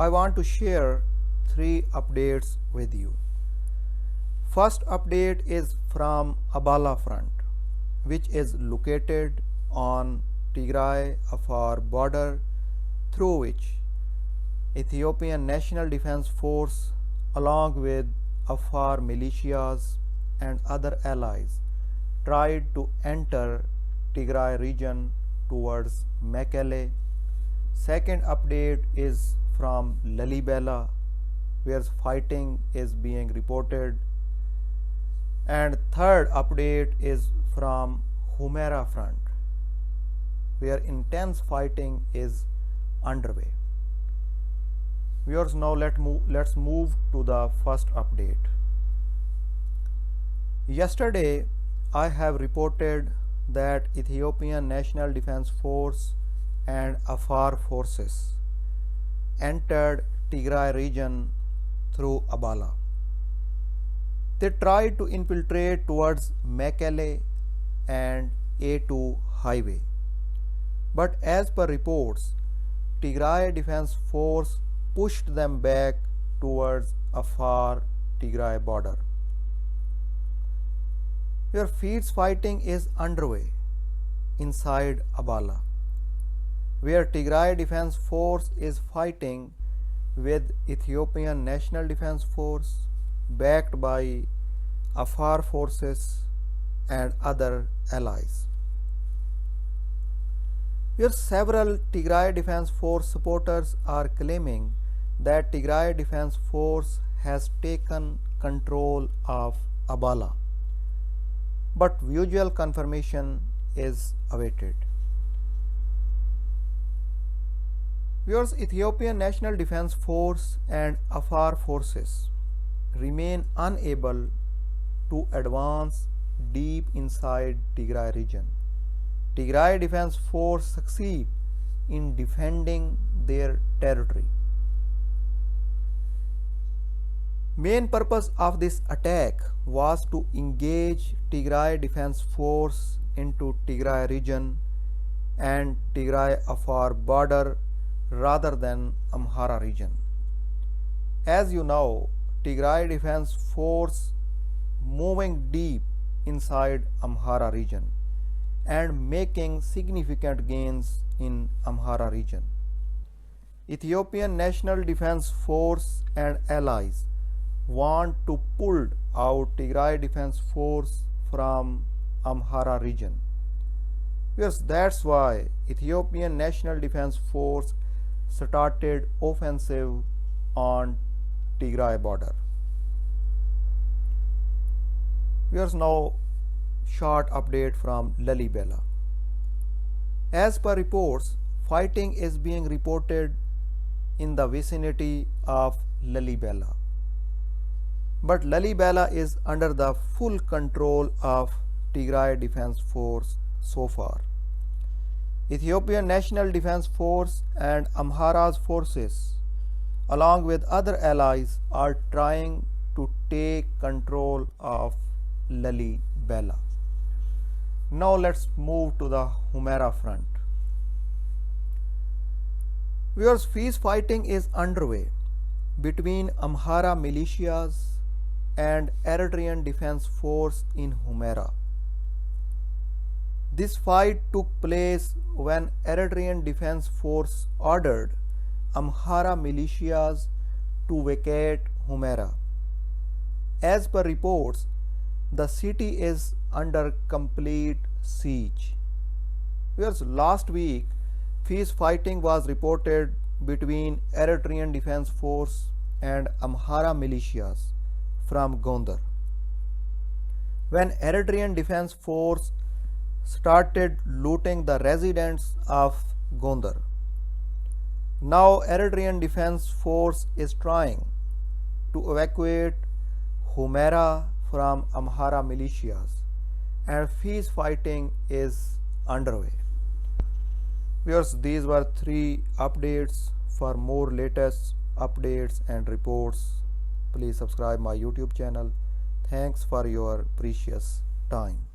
I want to share 3 updates with you. First update is from Abala front, which is located on Tigray-Afar border, through which Ethiopian National Defense Force along with Afar militias and other allies tried to enter Tigray region towards Mekelle. Second update is from Lalibela, where fighting is being reported. And third update is from Humera front, where intense fighting is underway. Viewers, now let's move to the first update. Yesterday, I have reported that Ethiopian National Defense Force and Afar forces entered Tigray region through Abala. They tried to infiltrate towards Mekelle and A2 highway. But as per reports, Tigray Defense Force pushed them back towards Afar Tigray border. Where fierce fighting is underway inside Abala, where Tigray Defense Force is fighting with Ethiopian National Defense Force backed by Afar forces and other allies. Where several Tigray Defense Force supporters are claiming that Tigray Defense Force has taken control of Abala, but visual confirmation is awaited. Viewers, Ethiopian National Defense Force and Afar forces remain unable to advance deep inside Tigray region. Tigray Defense Force succeed in defending their territory. Main purpose of this attack was to engage Tigray Defense Force into Tigray region and Tigray-Afar border rather than Amhara region. As you know, Tigray Defense Force moving deep inside Amhara region and making significant gains in Amhara region. Ethiopian National Defense Force and allies want to pull out Tigray Defense Force from Amhara region. Yes, that's why Ethiopian National Defense Force started offensive on Tigray border. Here's now short update from Lalibela. As per reports, fighting is being reported in the vicinity of Lalibela. But Lalibela is under the full control of Tigray Defense Force so far. Ethiopian National Defense Force and Amhara's forces, along with other allies, are trying to take control of Lalibela. Now let's move to the Humera front. Viewers, fierce fighting is underway between Amhara militias and Eritrean Defense Force in Humera. This fight took place when Eritrean Defense Force ordered Amhara militias to vacate Humera. As per reports, the city is under complete siege. Whereas last week, fierce fighting was reported between Eritrean Defense Force and Amhara militias from Gondar. When Eritrean Defense Force started looting the residents of Gondar. Now Eritrean Defense Force is trying to evacuate Humera from Amhara militias, and fierce fighting is underway. Viewers, these were 3 updates. For more latest updates and reports, please subscribe my YouTube channel. Thanks for your precious time.